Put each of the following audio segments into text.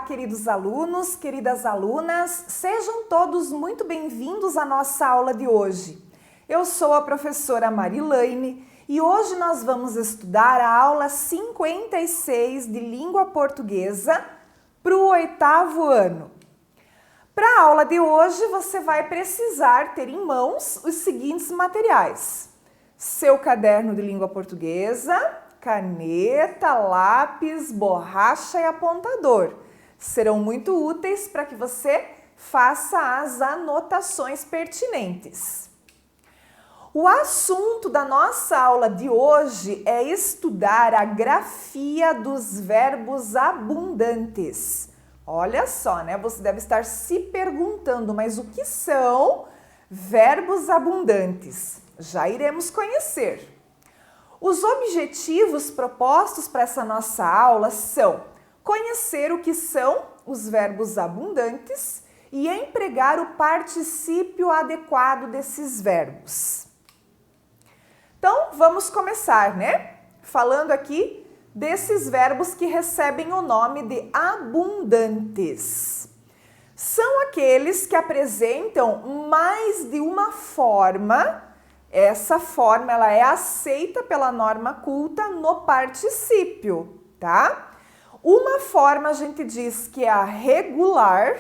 queridos alunos, queridas alunas, sejam todos muito bem-vindos à nossa aula de hoje. Eu sou a professora Marilane e hoje nós vamos estudar a aula 56 de Língua Portuguesa para o 8º ano. Para a aula de hoje, você vai precisar ter em mãos os seguintes materiais: seu caderno de língua portuguesa, caneta, lápis, borracha e apontador. Serão muito úteis para que você faça as anotações pertinentes. O assunto da nossa aula de hoje é estudar a grafia dos verbos abundantes. Olha só, né? Você deve estar se perguntando, mas o que são verbos abundantes? Já iremos conhecer. Os objetivos propostos para essa nossa aula são conhecer o que são os verbos abundantes e empregar o particípio adequado desses verbos. Então, vamos começar, né? Falando aqui desses verbos que recebem o nome de abundantes. São aqueles que apresentam mais de uma forma. Essa forma ela é aceita pela norma culta no particípio, tá? Uma forma a gente diz que é a regular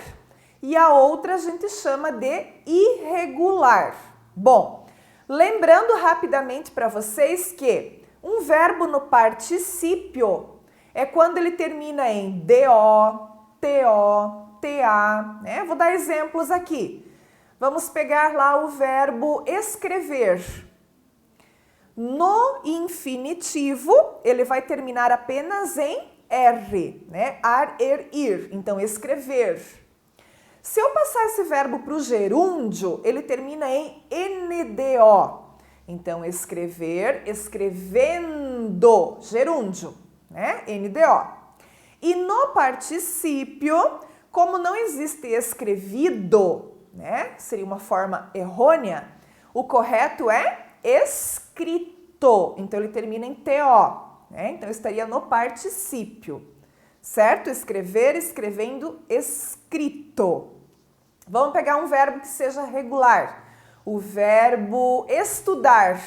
e a outra a gente chama de irregular. Bom, lembrando rapidamente para vocês que um verbo no particípio é quando ele termina em DO, TO, TA, né? Vou dar exemplos aqui. Vamos pegar lá o verbo escrever. No infinitivo, ele vai terminar apenas em R, né? Ar, er, ir. Então, escrever. Se eu passar esse verbo para o gerúndio, ele termina em NDO. Então, escrever, escrevendo, gerúndio, né? NDO. E no particípio, como não existe escrevido, né? Seria uma forma errônea, o correto é escrito. Então, ele termina em TO, né? Então, estaria no particípio, certo? Escrever, escrevendo, escrito. Vamos pegar um verbo que seja regular. O verbo estudar.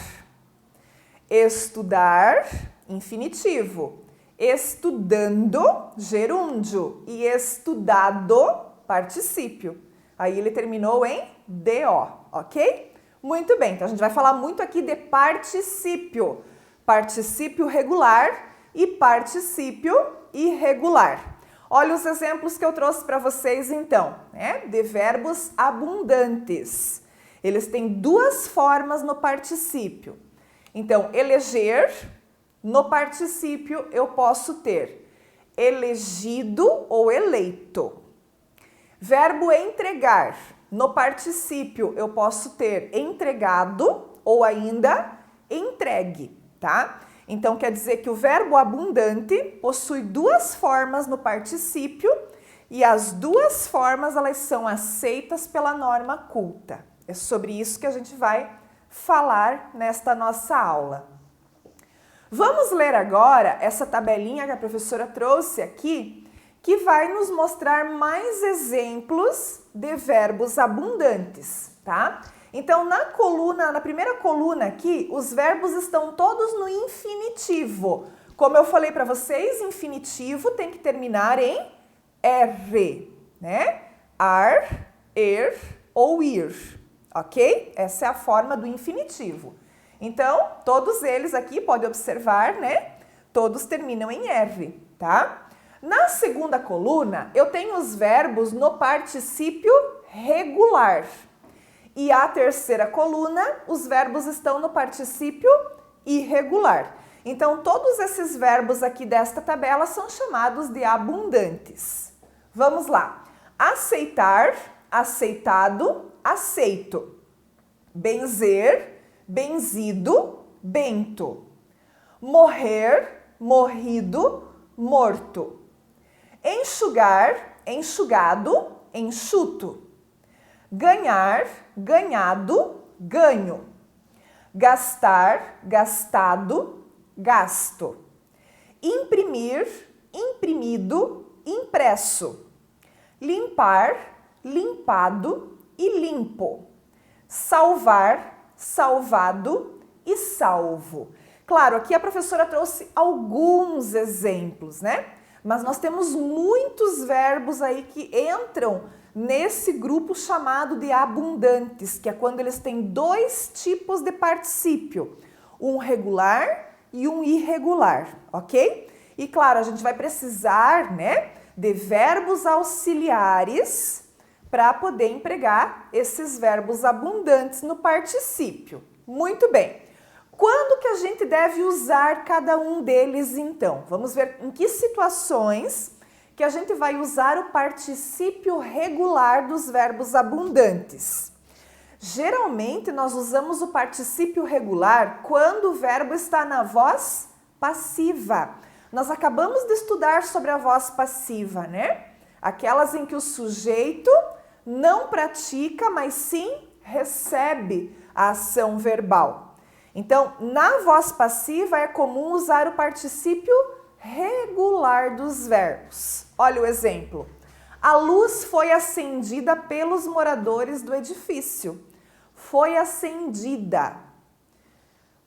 Estudar, infinitivo. Estudando, gerúndio. E estudado, particípio. Aí ele terminou em DO, ok? Muito bem, então a gente vai falar muito aqui de particípio. Particípio regular e particípio irregular. Olha os exemplos que eu trouxe para vocês então, né? De verbos abundantes. Eles têm duas formas no particípio. Então, eleger, no particípio eu posso ter elegido ou eleito. Verbo entregar, no particípio eu posso ter entregado ou ainda entregue, tá? Então, quer dizer que o verbo abundante possui duas formas no particípio e as duas formas elas são aceitas pela norma culta. É sobre isso que a gente vai falar nesta nossa aula. Vamos ler agora essa tabelinha que a professora trouxe aqui, que vai nos mostrar mais exemplos de verbos abundantes, tá? Então, na primeira coluna aqui, os verbos estão todos no infinitivo. Como eu falei para vocês, infinitivo tem que terminar em R, né? Ar, er ou ir, ok? Essa é a forma do infinitivo. Então, todos eles aqui, pode observar, né? Todos terminam em R, tá? Na segunda coluna, eu tenho os verbos no particípio regular. E a terceira coluna, os verbos estão no particípio irregular. Então, todos esses verbos aqui desta tabela são chamados de abundantes. Vamos lá. Aceitar, aceitado, aceito. Benzer, benzido, bento. Morrer, morrido, morto. Enxugar, enxugado, enxuto. Ganhar, ganhado, ganho. Gastar, gastado, gasto. Imprimir, imprimido, impresso. limpar, limpado e limpo. Salvar, salvado e salvo. Claro, aqui a professora trouxe alguns exemplos, né? Mas nós temos muitos verbos aí que entram nesse grupo chamado de abundantes, que é quando eles têm dois tipos de particípio, um regular e um irregular, ok? E claro, a gente vai precisar, né, de verbos auxiliares para poder empregar esses verbos abundantes no particípio. Muito bem. Quando que a gente deve usar cada um deles, então? Vamos ver em que situações que a gente vai usar o particípio regular dos verbos abundantes. Geralmente, nós usamos o particípio regular quando o verbo está na voz passiva. Nós acabamos de estudar sobre a voz passiva, né? Aquelas em que o sujeito não pratica, mas sim recebe a ação verbal. Então, na voz passiva é comum usar o particípio regular dos verbos. Olha o exemplo. A luz foi acendida pelos moradores do edifício. Foi acendida.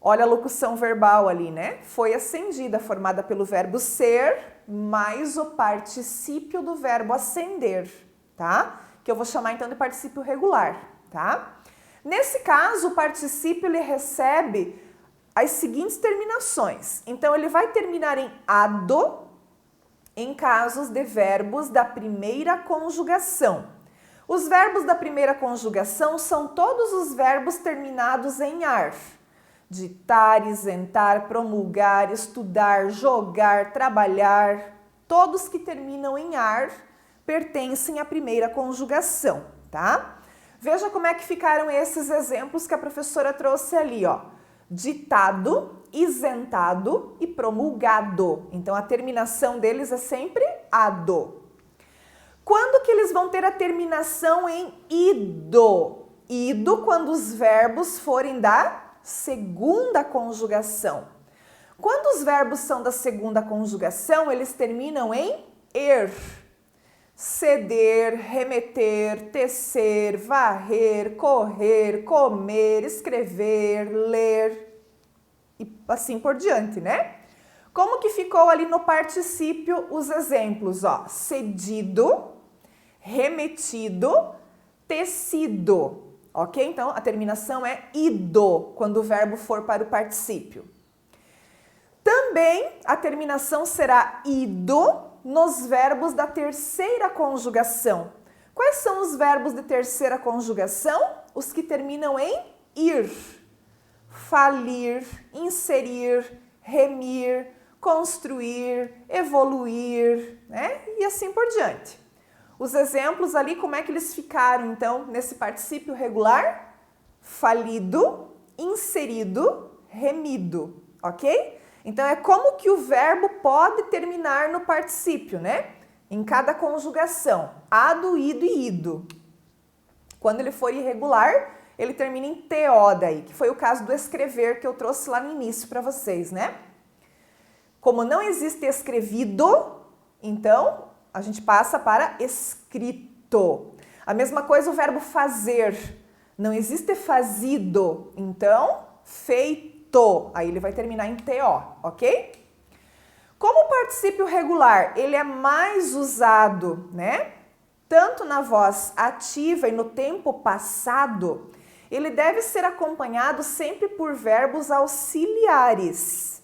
Olha a locução verbal ali, né? Foi acendida, formada pelo verbo ser, mais o particípio do verbo acender, tá? Que eu vou chamar então de particípio regular, tá? Nesse caso, o particípio ele recebe as seguintes terminações. Então, ele vai terminar em ado em casos de verbos da primeira conjugação. Os verbos da primeira conjugação são todos os verbos terminados em ar. Ditar, isentar, promulgar, estudar, jogar, trabalhar, todos que terminam em ar pertencem à primeira conjugação, tá? Veja como é que ficaram esses exemplos que a professora trouxe ali, ó. Ditado, isentado e promulgado. Então, a terminação deles é sempre ado. Quando que eles vão ter a terminação em ido? Ido quando os verbos forem da segunda conjugação. Quando os verbos são da segunda conjugação, eles terminam em er. Ceder, remeter, tecer, varrer, correr, comer, escrever, ler e assim por diante, né? Como que ficou ali no particípio os exemplos, ó? Cedido, remetido, tecido, ok? Então, a terminação é ido, quando o verbo for para o particípio. Também a terminação será ido nos verbos da terceira conjugação. Quais são os verbos de terceira conjugação? Os que terminam em ir. Falir, inserir, remir, construir, evoluir, né? E assim por diante. Os exemplos ali, como é que eles ficaram, então, nesse particípio regular? Falido, inserido, remido, ok? Então, é como que o verbo pode terminar no particípio, né? Em cada conjugação. Ado, ido e ido. Quando ele for irregular, ele termina em TO daí, que foi o caso do escrever que eu trouxe lá no início para vocês, né? Como não existe escrevido, então a gente passa para escrito. A mesma coisa o verbo fazer. Não existe fazido, então feito. Aí ele vai terminar em TO, ok? Como o particípio regular, ele é mais usado, né? Tanto na voz ativa e no tempo passado, ele deve ser acompanhado sempre por verbos auxiliares.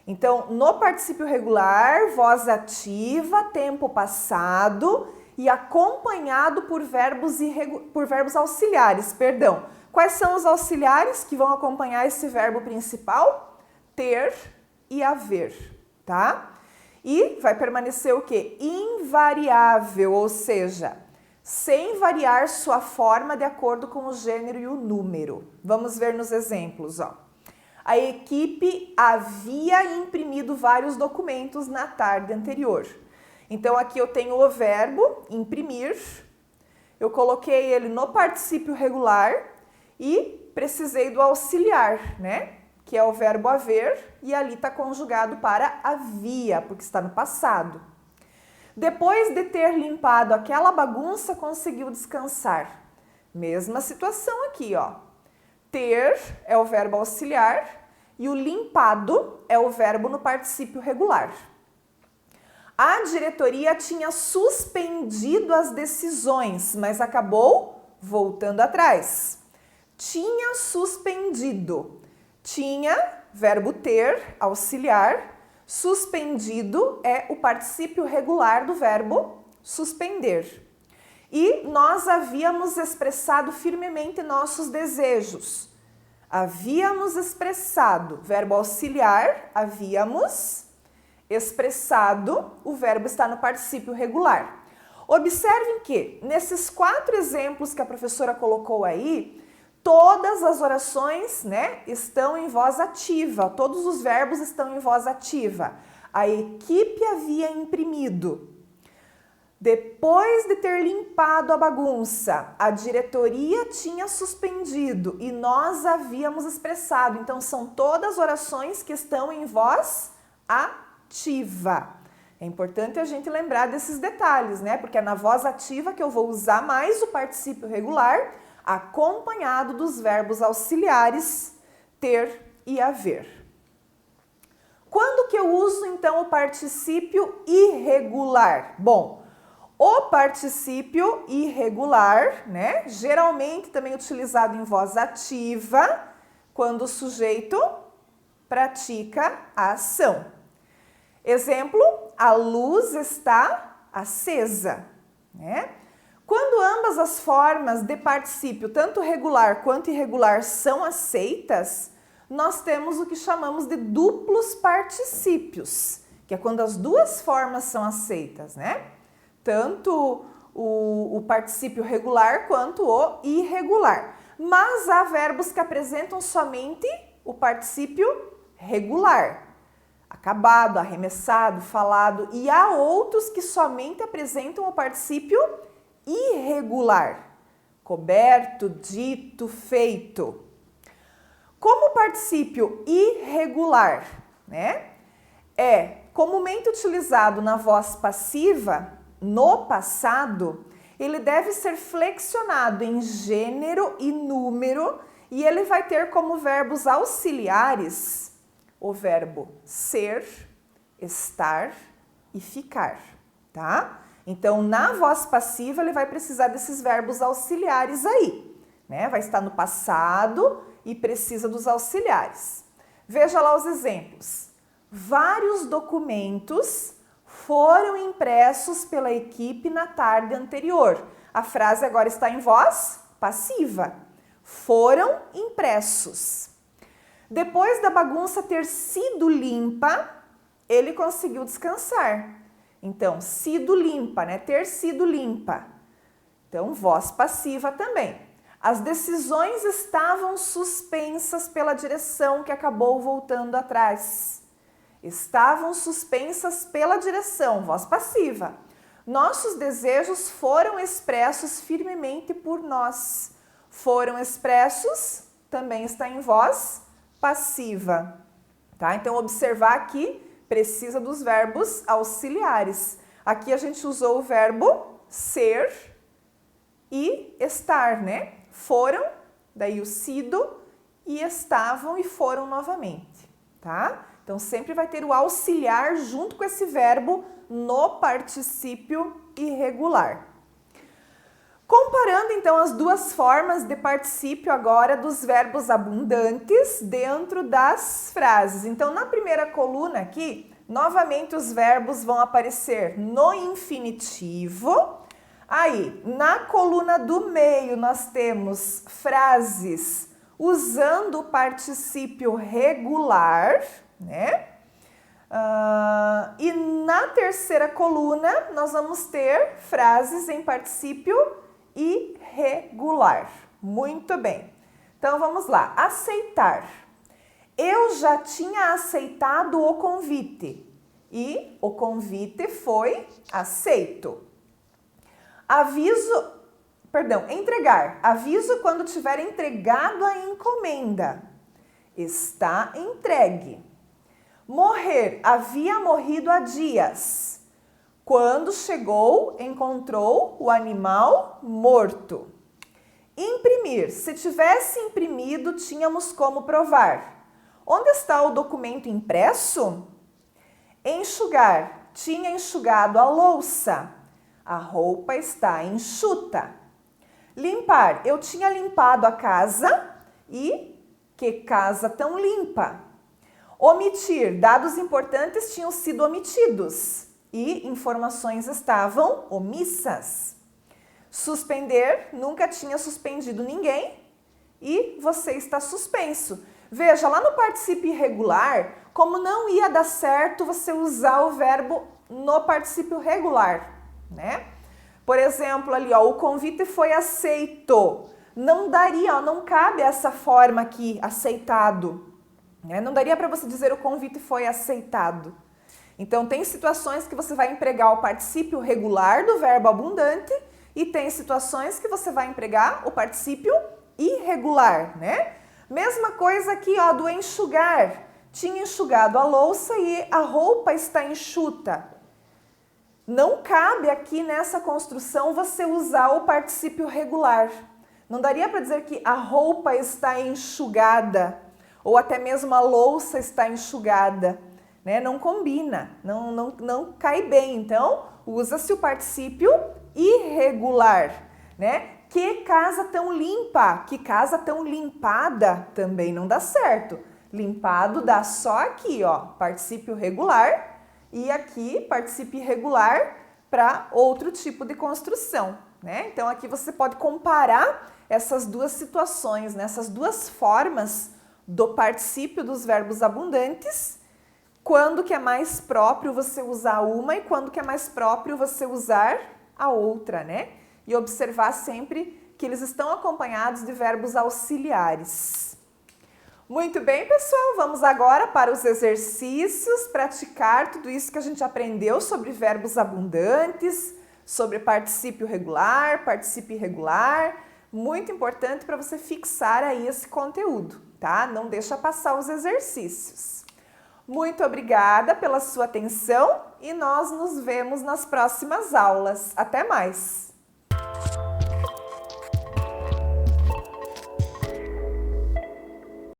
Então, no particípio regular, voz ativa, tempo passado e acompanhado por verbos auxiliares, perdão. Quais são os auxiliares que vão acompanhar esse verbo principal? Ter e haver, tá? E vai permanecer o quê? Invariável, ou seja, sem variar sua forma de acordo com o gênero e o número. Vamos ver nos exemplos, ó. A equipe havia imprimido vários documentos na tarde anterior. Então, aqui eu tenho o verbo imprimir, eu coloquei ele no particípio regular e precisei do auxiliar, né? Que é o verbo haver, e ali está conjugado para havia, porque está no passado. Depois de ter limpado aquela bagunça, conseguiu descansar. Mesma situação aqui, ó. Ter é o verbo auxiliar e o limpado é o verbo no particípio regular. A diretoria tinha suspendido as decisões, mas acabou voltando atrás. Tinha suspendido. Tinha, verbo ter, auxiliar. Suspendido é o particípio regular do verbo suspender. E nós havíamos expressado firmemente nossos desejos. Havíamos expressado, verbo auxiliar, havíamos expressado, o verbo está no particípio regular. Observem que, nesses 4 exemplos que a professora colocou aí, todas as orações, né, estão em voz ativa, todos os verbos estão em voz ativa. A equipe havia imprimido. Depois de ter limpado a bagunça, a diretoria tinha suspendido e nós havíamos expressado. Então, são todas orações que estão em voz ativa. É importante a gente lembrar desses detalhes, né? Porque é na voz ativa que eu vou usar mais o particípio regular, acompanhado dos verbos auxiliares ter e haver. Quando que eu uso, então, o particípio irregular? Bom, o particípio irregular, né, geralmente também utilizado em voz ativa, quando o sujeito pratica a ação. Exemplo, a luz está acesa, né? Quando ambas as formas de particípio, tanto regular quanto irregular, são aceitas, nós temos o que chamamos de duplos particípios, que é quando as duas formas são aceitas, né? Tanto o particípio regular quanto o irregular. Mas há verbos que apresentam somente o particípio regular. Acabado, arremessado, falado. E há outros que somente apresentam o particípio irregular. Coberto, dito, feito. Como o particípio irregular, né, é comumente utilizado na voz passiva, no passado, ele deve ser flexionado em gênero e número e ele vai ter como verbos auxiliares o verbo ser, estar e ficar, tá? Então, na voz passiva, ele vai precisar desses verbos auxiliares aí, né? Vai estar no passado e precisa dos auxiliares. Veja lá os exemplos. Vários documentos foram impressos pela equipe na tarde anterior. A frase agora está em voz passiva. Foram impressos. Depois da bagunça ter sido limpa, ele conseguiu descansar. Então, sido limpa, né? Ter sido limpa. Então, voz passiva também. As decisões estavam suspensas pela direção que acabou voltando atrás. Estavam suspensas pela direção, voz passiva. Nossos desejos foram expressos firmemente por nós. Foram expressos, também está em voz passiva. Tá? Então, observar aqui, precisa dos verbos auxiliares. Aqui a gente usou o verbo ser e estar, né? Foram, daí o sido, e estavam e foram novamente, tá? Então, sempre vai ter o auxiliar junto com esse verbo no particípio irregular. Comparando, então, as duas formas de particípio agora dos verbos abundantes dentro das frases. Então, na primeira coluna aqui, novamente os verbos vão aparecer no infinitivo. Aí, na coluna do meio, nós temos frases usando o particípio regular, né? E na terceira coluna, nós vamos ter frases em particípio irregular. Muito bem. Então, vamos lá. Aceitar. Eu já tinha aceitado o convite e o convite foi aceito. Entregar. Aviso quando tiver entregado a encomenda. Está entregue. Morrer. Havia morrido há dias. Quando chegou, encontrou o animal morto. Imprimir. Se tivesse imprimido, tínhamos como provar. Onde está o documento impresso? Enxugar. Tinha enxugado a louça. A roupa está enxuta. Limpar. Eu tinha limpado a casa e que casa tão limpa. Omitir. Dados importantes tinham sido omitidos e informações estavam omissas. Suspender. Nunca tinha suspendido ninguém e você está suspenso. Veja, lá no particípio irregular, como não ia dar certo você usar o verbo no particípio regular, né? Por exemplo, ali, ó, o convite foi aceito. Não daria, ó, não cabe essa forma aqui, aceitado, né? Não daria para você dizer o convite foi aceitado. Então, tem situações que você vai empregar o particípio regular do verbo abundante e tem situações que você vai empregar o particípio irregular, né? Mesma coisa aqui, ó, do enxugar. Tinha enxugado a louça e a roupa está enxuta. Não cabe aqui nessa construção você usar o particípio regular. Não daria para dizer que a roupa está enxugada ou até mesmo a louça está enxugada, né? Não combina, não cai bem. Então, usa-se o particípio irregular, né? Que casa tão limpa, que casa tão limpada também não dá certo. Limpado dá só aqui, ó, particípio regular e aqui particípio irregular para outro tipo de construção, né? Então aqui você pode comparar essas duas situações, né? Essas duas formas do particípio dos verbos abundantes, quando que é mais próprio você usar uma e quando que é mais próprio você usar a outra, né? E observar sempre que eles estão acompanhados de verbos auxiliares. Muito bem, pessoal, vamos agora para os exercícios, praticar tudo isso que a gente aprendeu sobre verbos abundantes, sobre particípio regular, particípio irregular. Muito importante para você fixar aí esse conteúdo, tá? Não deixa passar os exercícios. Muito obrigada pela sua atenção e nós nos vemos nas próximas aulas. Até mais!